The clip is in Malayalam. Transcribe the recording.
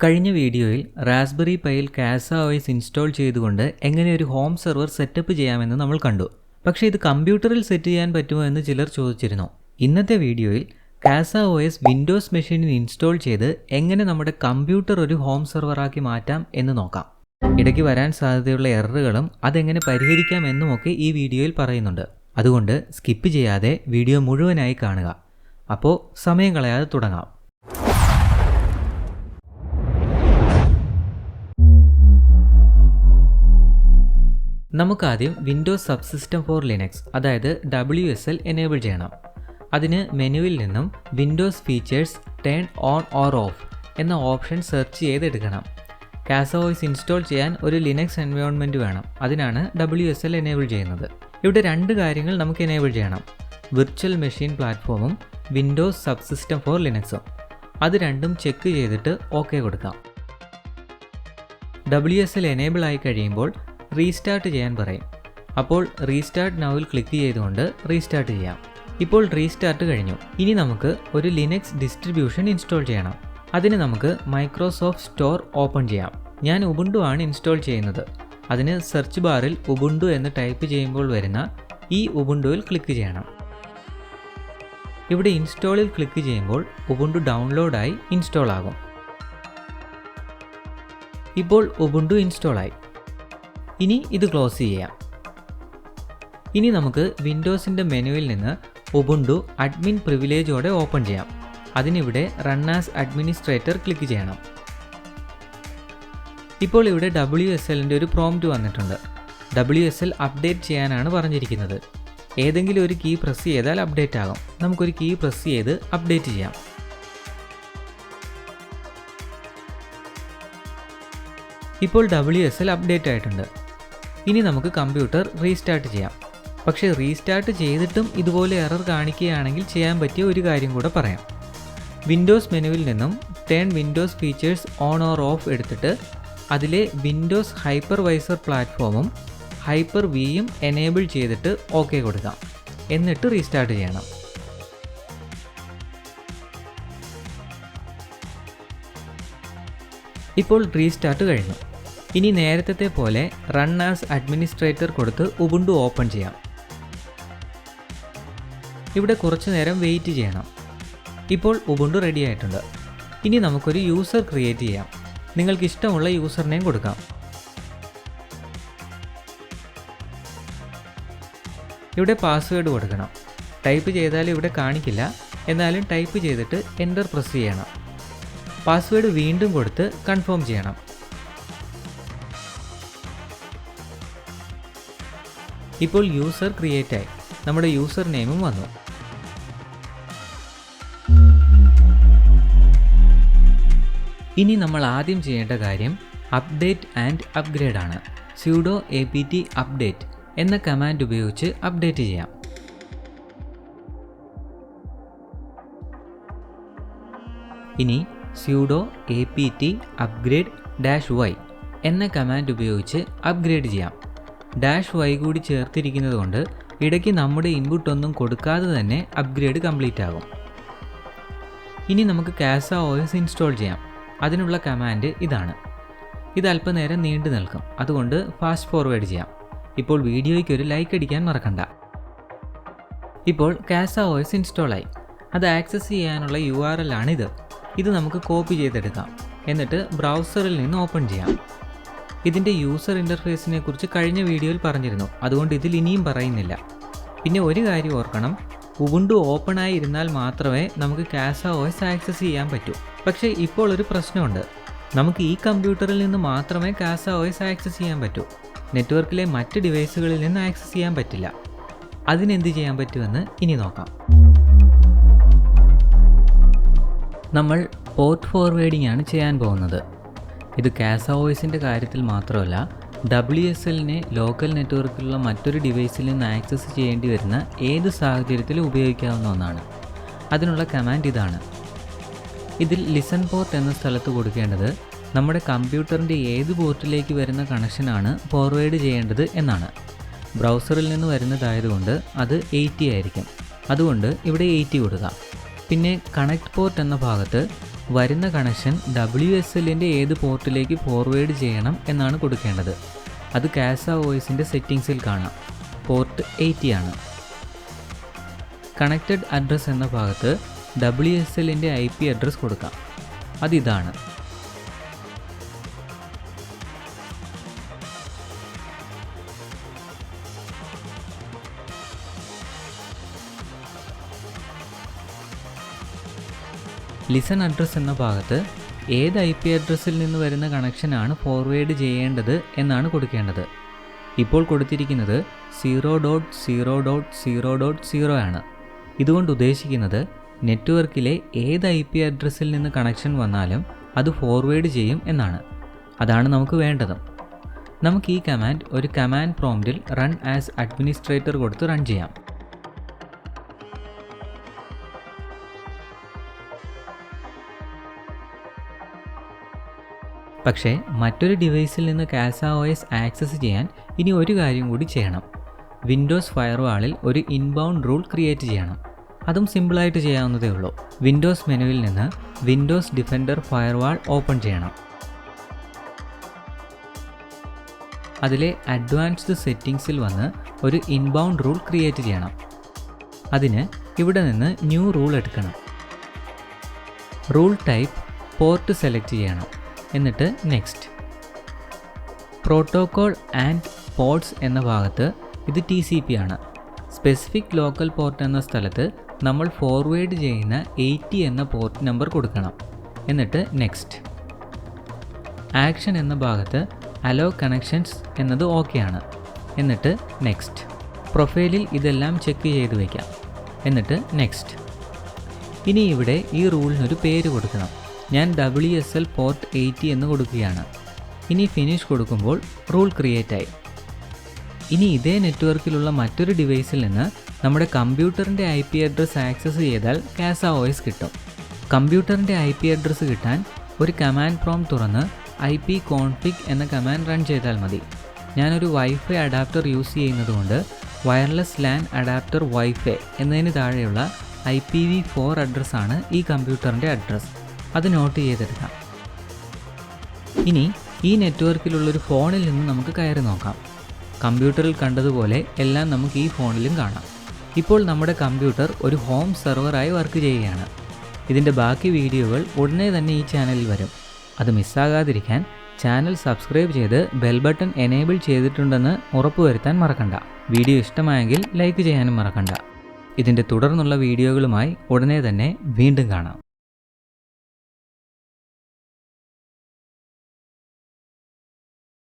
കഴിഞ്ഞ വീഡിയോയിൽ റാസ്ബെറി പൈയിൽ CasaOS ഇൻസ്റ്റാൾ ചെയ്തുകൊണ്ട് എങ്ങനെ ഒരു ഹോം സെർവർ സെറ്റപ്പ് ചെയ്യാമെന്ന് നമ്മൾ കണ്ടു. പക്ഷേ ഇത് കമ്പ്യൂട്ടറിൽ സെറ്റ് ചെയ്യാൻ പറ്റുമോ എന്ന് ചിലർ ചോദിച്ചിരുന്നു. ഇന്നത്തെ വീഡിയോയിൽ CasaOS വിൻഡോസ് മെഷീനിൽ ഇൻസ്റ്റാൾ ചെയ്ത് എങ്ങനെ നമ്മുടെ കമ്പ്യൂട്ടർ ഒരു ഹോം സെർവറാക്കി മാറ്റാം എന്ന് നോക്കാം. ഇടയ്ക്ക് വരാൻ സാധ്യതയുള്ള എററുകളും അതെങ്ങനെ പരിഹരിക്കാം എന്നുമൊക്കെ ഈ വീഡിയോയിൽ പറയുന്നുണ്ട്. അതുകൊണ്ട് സ്കിപ്പ് ചെയ്യാതെ വീഡിയോ മുഴുവനായി കാണുക. അപ്പോൾ സമയം കളയാതെ തുടങ്ങാം. നമുക്കാദ്യം വിൻഡോസ് സബ്സിസ്റ്റം ഫോർ ലിനക്സ് അതായത് WSL എനേബിൾ ചെയ്യണം. അതിന് മെനുവിൽ നിന്നും Windows features turn on or of എന്ന ഓപ്ഷൻ സെർച്ച് ചെയ്തെടുക്കണം. CasaOS ഇൻസ്റ്റാൾ ചെയ്യാൻ ഒരു ലിനക്സ് എൻവയോൺമെൻറ്റ് വേണം. അതിനാണ് WSL എനേബിൾ ചെയ്യുന്നത്. ഇവിടെ രണ്ട് കാര്യങ്ങൾ നമുക്ക് എനേബിൾ ചെയ്യണം: വിർച്വൽ മെഷീൻ പ്ലാറ്റ്ഫോമും വിൻഡോസ് സബ്സിസ്റ്റം ഫോർ ലിനക്സും. അത് രണ്ടും ചെക്ക് ചെയ്തിട്ട് ഓക്കെ കൊടുക്കാം. WSL എനേബിൾ ആയി കഴിയുമ്പോൾ റീസ്റ്റാർട്ട് ചെയ്യാൻ പറയും. അപ്പോൾ റീസ്റ്റാർട്ട് നൗവിൽ ക്ലിക്ക് ചെയ്തുകൊണ്ട് റീസ്റ്റാർട്ട് ചെയ്യാം. ഇപ്പോൾ റീസ്റ്റാർട്ട് കഴിഞ്ഞു. ഇനി നമുക്ക് ഒരു ലിനക്സ് ഡിസ്ട്രിബ്യൂഷൻ ഇൻസ്റ്റാൾ ചെയ്യണം. അതിന് നമുക്ക് മൈക്രോസോഫ്റ്റ് സ്റ്റോർ ഓപ്പൺ ചെയ്യാം. ഞാൻ ഉബുണ്ടു ആണ് ഇൻസ്റ്റാൾ ചെയ്യുന്നത്. അതിന് സെർച്ച് ബാറിൽ ഉബുണ്ടു എന്ന് ടൈപ്പ് ചെയ്യുമ്പോൾ വരുന്ന ഈ ഉബുണ്ടുവിൽ ക്ലിക്ക് ചെയ്യണം. ഇവിടെ ഇൻസ്റ്റാളിൽ ക്ലിക്ക് ചെയ്യുമ്പോൾ ഉബുണ്ടു ഡൗൺലോഡായി ഇൻസ്റ്റാൾ ആകും. ഇപ്പോൾ ഉബുണ്ടു ഇൻസ്റ്റാൾ ആയി. ഇനി ഇത് ക്ലോസ് ചെയ്യാം. ഇനി നമുക്ക് വിൻഡോസിൻ്റെ മെനുവിൽ നിന്ന് ഉബുണ്ടു അഡ്മിൻ പ്രിവിലേജോടെ ഓപ്പൺ ചെയ്യാം. അതിനിവിടെ റൺ ആസ് അഡ്മിനിസ്ട്രേറ്റർ ക്ലിക്ക് ചെയ്യണം. ഇപ്പോൾ ഇവിടെ WSLൻ്റെ ഒരു പ്രോംപ്റ്റ് വന്നിട്ടുണ്ട്. WSL അപ്ഡേറ്റ് ചെയ്യാനാണ് പറഞ്ഞിരിക്കുന്നത്. ഏതെങ്കിലും ഒരു കീ പ്രസ് ചെയ്താൽ അപ്ഡേറ്റ് ആകും. നമുക്കൊരു കീ പ്രസ് ചെയ്ത് അപ്ഡേറ്റ് ചെയ്യാം. ഇപ്പോൾ WSL അപ്ഡേറ്റ് ആയിട്ടുണ്ട്. ഇനി നമുക്ക് കമ്പ്യൂട്ടർ റീസ്റ്റാർട്ട് ചെയ്യാം. പക്ഷേ റീസ്റ്റാർട്ട് ചെയ്തിട്ടും ഇതുപോലെ എറർ കാണിക്കുകയാണെങ്കിൽ ചെയ്യാൻ പറ്റിയ ഒരു കാര്യം കൂടെ പറയാം. വിൻഡോസ് മെനുവിൽ നിന്നും turn Windows features on or of എടുത്തിട്ട് അതിലെ വിൻഡോസ് ഹൈപ്പർവൈസർ പ്ലാറ്റ്ഫോമും ഹൈപ്പർ വിയും എനേബിൾ ചെയ്തിട്ട് ഓക്കെ കൊടുക്കാം. എന്നിട്ട് റീസ്റ്റാർട്ട് ചെയ്യണം. ഇപ്പോൾ റീസ്റ്റാർട്ട് കഴിഞ്ഞു. ഇനി നേരത്തെ പോലെ റൺ ആസ് അഡ്മിനിസ്ട്രേറ്റർ കൊടുത്ത് ഉബുണ്ടു ഓപ്പൺ ചെയ്യാം. ഇവിടെ കുറച്ചു നേരം വെയിറ്റ് ചെയ്യണം. ഇപ്പോൾ ഉബുണ്ടു റെഡി ആയിട്ടുണ്ട്. ഇനി നമുക്കൊരു യൂസർ ക്രിയേറ്റ് ചെയ്യാം. നിങ്ങൾക്ക് ഇഷ്ടമുള്ള യൂസർ നെയിം കൊടുക്കാം. ഇവിടെ പാസ്വേഡ് കൊടുക്കണം. ടൈപ്പ് ചെയ്താൽ ഇവിടെ കാണിക്കില്ല. എന്നാലും ടൈപ്പ് ചെയ്തിട്ട് എൻ്റർ പ്രസ് ചെയ്യണം. പാസ്വേഡ് വീണ്ടും കൊടുത്ത് കൺഫേം ചെയ്യണം. ഇപ്പോൾ യൂസർ ക്രിയേറ്റ് ആയി. നമ്മുടെ യൂസർ നെയിമും വന്നു. ഇനി നമ്മൾ ആദ്യം ചെയ്യേണ്ട കാര്യം അപ്ഡേറ്റ് ആൻഡ് അപ്ഗ്രേഡ് ആണ്. sudo apt അപ്ഡേറ്റ് എന്ന കമാൻഡ് ഉപയോഗിച്ച് അപ്ഡേറ്റ് ചെയ്യാം. ഇനി sudo apt upgrade -y എന്ന കമാൻഡ് ഉപയോഗിച്ച് അപ്ഗ്രേഡ് ചെയ്യാം. -y കൂടി ചേർത്തിരിക്കുന്നത് കൊണ്ട് ഇടയ്ക്ക് നമ്മുടെ ഇൻപുട്ട് ഒന്നും കൊടുക്കാതെ തന്നെ അപ്ഗ്രേഡ് കംപ്ലീറ്റ് ആകും. ഇനി നമുക്ക് CasaOS ഇൻസ്റ്റാൾ ചെയ്യാം. അതിനുള്ള കമാൻഡ് ഇതാണ്. ഇത് അല്പനേരം നീണ്ടു നിൽക്കും. അതുകൊണ്ട് ഫാസ്റ്റ് ഫോർവേഡ് ചെയ്യാം. ഇപ്പോൾ വീഡിയോയ്ക്ക് ഒരു ലൈക്ക് അടിക്കാൻ മറക്കണ്ട. ഇപ്പോൾ CasaOS ഇൻസ്റ്റാൾ ആയി. അത് ആക്സസ് ചെയ്യാനുള്ള URL ആണിത്. ഇത് നമുക്ക് കോപ്പി ചെയ്തെടുക്കാം. എന്നിട്ട് ബ്രൗസറിൽ നിന്ന് ഓപ്പൺ ചെയ്യാം. ഇതിൻ്റെ യൂസർ ഇൻ്റർഫേസിനെ കുറിച്ച് കഴിഞ്ഞ വീഡിയോയിൽ പറഞ്ഞിരുന്നു. അതുകൊണ്ട് ഇതിൽ ഇനിയും പറയുന്നില്ല. പിന്നെ ഒരു കാര്യം ഓർക്കണം, ഉബുണ്ടു ഓപ്പൺ ആയി ഇരുന്നാൽ മാത്രമേ നമുക്ക് CasaOS ആക്സസ് ചെയ്യാൻ പറ്റൂ. പക്ഷേ ഇപ്പോൾ ഒരു പ്രശ്നമുണ്ട്. നമുക്ക് ഈ കമ്പ്യൂട്ടറിൽ നിന്ന് മാത്രമേ CasaOS ആക്സസ് ചെയ്യാൻ പറ്റൂ. നെറ്റ്വർക്കിലെ മറ്റ് ഡിവൈസുകളിൽ നിന്ന് ആക്സസ് ചെയ്യാൻ പറ്റില്ല. അതിനെന്ത് ചെയ്യാൻ പറ്റുമെന്ന് ഇനി നോക്കാം. നമ്മൾ പോർട്ട് ഫോർവേഡിംഗ് ആണ് ചെയ്യാൻ പോകുന്നത്. ഇത് CasaOSൻ്റെ കാര്യത്തിൽ മാത്രമല്ല, WSLനെ ലോക്കൽ നെറ്റ്വർക്കിലുള്ള മറ്റൊരു ഡിവൈസിൽ നിന്ന് ആക്സസ് ചെയ്യേണ്ടി വരുന്ന ഏത് സാഹചര്യത്തിലും ഉപയോഗിക്കാവുന്ന ഒന്നാണ്. അതിനുള്ള കമാൻഡ് ഇതാണ്. ഇതിൽ ലിസൺ പോർട്ട് എന്ന സ്ഥലത്ത് കൊടുക്കേണ്ടത് നമ്മുടെ കമ്പ്യൂട്ടറിൻ്റെ ഏത് പോർട്ടിലേക്ക് വരുന്ന കണക്ഷനാണ് ഫോർവേഡ് ചെയ്യേണ്ടത് എന്നാണ്. ബ്രൗസറിൽ നിന്ന് വരുന്നതായതുകൊണ്ട് അത് 80 ആയിരിക്കും. അതുകൊണ്ട് ഇവിടെ 80 കൊടുക്കാം. പിന്നെ കണക്ട് പോർട്ട് എന്ന ഭാഗത്ത് വരുന്ന കണക്ഷൻ WSLൻ്റെ ഏത് പോർട്ടിലേക്ക് ഫോർവേഡ് ചെയ്യണം എന്നാണ് കൊടുക്കേണ്ടത്. അത് CasaOSൻ്റെ സെറ്റിംഗ്സിൽ കാണാം. പോർട്ട് 80 ആണ്. കണക്റ്റഡ് അഡ്രസ് എന്ന ഭാഗത്ത് WSLൻ്റെ IP അഡ്രസ് കൊടുക്കാം. അതിതാണ്. ലിസൺ അഡ്രസ് എന്ന ഭാഗത്ത് ഏത് IP അഡ്രസ്സിൽ നിന്ന് വരുന്ന കണക്ഷനാണ് ഫോർവേഡ് ചെയ്യേണ്ടത് എന്നാണ് കൊടുക്കേണ്ടത്. ഇപ്പോൾ കൊടുത്തിരിക്കുന്നത് 0.0.0.0 ആണ്. ഇതുകൊണ്ട് ഉദ്ദേശിക്കുന്നത് നെറ്റ്വർക്കിലെ ഏത് IP അഡ്രസ്സിൽ നിന്ന് കണക്ഷൻ വന്നാലും അത് ഫോർവേഡ് ചെയ്യും എന്നാണ്. അതാണ് നമുക്ക് വേണ്ടതും. നമുക്ക് ഈ കമാൻഡ് ഒരു കമാൻഡ് പ്രോംപ്റ്റിൽ റൺ ആസ് അഡ്മിനിസ്ട്രേറ്റർ കൊടുത്ത് റൺ ചെയ്യാം. പക്ഷേ മറ്റൊരു ഡിവൈസിൽ നിന്ന് CasaOS ആക്സസ് ചെയ്യാൻ ഇനി ഒരു കാര്യം കൂടി ചെയ്യണം. വിൻഡോസ് ഫയർവാളിൽ ഒരു ഇൻബൗണ്ട് റൂൾ ക്രിയേറ്റ് ചെയ്യണം. അതും സിമ്പിളായിട്ട് ചെയ്യാവുന്നതേ ഉള്ളൂ. വിൻഡോസ് മെനുവിൽ നിന്ന് വിൻഡോസ് ഡിഫൻഡർ ഫയർവാൾ ഓപ്പൺ ചെയ്യണം. അതിലെ അഡ്വാൻസ്ഡ് സെറ്റിംഗ്സിൽ വന്ന് ഒരു ഇൻബൗണ്ട് റൂൾ ക്രിയേറ്റ് ചെയ്യണം. അതിന് ഇവിടെ നിന്ന് ന്യൂ റൂൾ എടുക്കണം. റൂൾ ടൈപ്പ് പോർട്ട് സെലക്ട് ചെയ്യണം. എന്നിട്ട് നെക്സ്റ്റ്. പ്രോട്ടോകോൾ ആൻഡ് പോർട്സ് എന്ന ഭാഗത്ത് ഇത് TCP ആണ്. സ്പെസിഫിക് ലോക്കൽ പോർട്ട് എന്ന സ്ഥലത്ത് നമ്മൾ ഫോർവേഡ് ചെയ്യുന്ന 80 എന്ന പോർട്ട് നമ്പർ കൊടുക്കണം. എന്നിട്ട് നെക്സ്റ്റ്. ആക്ഷൻ എന്ന ഭാഗത്ത് അലോ കണക്ഷൻസ് എന്നത് ഓക്കെ ആണ്. എന്നിട്ട് നെക്സ്റ്റ്. പ്രൊഫൈലിൽ ഇതെല്ലാം ചെക്ക് ചെയ്ത് വയ്ക്കാം. എന്നിട്ട് നെക്സ്റ്റ്. ഇനി ഇവിടെ ഈ റൂളിനൊരു പേര് കൊടുക്കണം. ഞാൻ WSL പോർട്ട് 80 എന്ന് കൊടുക്കുകയാണ്. ഇനി ഫിനിഷ് കൊടുക്കുമ്പോൾ റൂൾ ക്രിയേറ്റ് ആയി. ഇനി ഇതേ നെറ്റ്വർക്കിലുള്ള മറ്റൊരു ഡിവൈസിൽ നിന്ന് നമ്മുടെ കമ്പ്യൂട്ടറിൻ്റെ IP അഡ്രസ്സ് ആക്സസ് ചെയ്താൽ CasaOS കിട്ടും. കമ്പ്യൂട്ടറിൻ്റെ IP അഡ്രസ്സ് കിട്ടാൻ ഒരു കമാൻഡ് പ്രോംപ്റ്റ് തുറന്ന് ipconfig എന്ന കമാൻഡ് റൺ ചെയ്താൽ മതി. ഞാനൊരു വൈഫൈ അഡാപ്റ്റർ യൂസ് ചെയ്യുന്നതുകൊണ്ട് വയർലെസ് LAN അഡാപ്റ്റർ വൈഫൈ എന്നതിന് താഴെയുള്ള IPv4 അഡ്രസ്സാണ് ഈ കമ്പ്യൂട്ടറിൻ്റെ അഡ്രസ്സ്. അത് നോട്ട് ചെയ്തെടുക്കാം. ഇനി ഈ നെറ്റ്വർക്കിലുള്ളൊരു ഫോണിൽ നിന്ന് നമുക്ക് കയറി നോക്കാം. കമ്പ്യൂട്ടറിൽ കണ്ടതുപോലെ എല്ലാം നമുക്ക് ഈ ഫോണിലും കാണാം. ഇപ്പോൾ നമ്മുടെ കമ്പ്യൂട്ടർ ഒരു ഹോം സെർവറായി വർക്ക് ചെയ്യുകയാണ്. ഇതിൻ്റെ ബാക്കി വീഡിയോകൾ ഉടനെ തന്നെ ഈ ചാനലിൽ വരും. അത് മിസ്സാകാതിരിക്കാൻ ചാനൽ സബ്സ്ക്രൈബ് ചെയ്ത് ബെൽ ബട്ടൺ എനേബിൾ ചെയ്തിട്ടുണ്ടെന്ന് ഉറപ്പുവരുത്താൻ മറക്കണ്ട. വീഡിയോ ഇഷ്ടമായെങ്കിൽ ലൈക്ക് ചെയ്യാനും മറക്കണ്ട. ഇതിൻ്റെ തുടർന്നുള്ള വീഡിയോകളുമായി ഉടനെ തന്നെ വീണ്ടും കാണാം.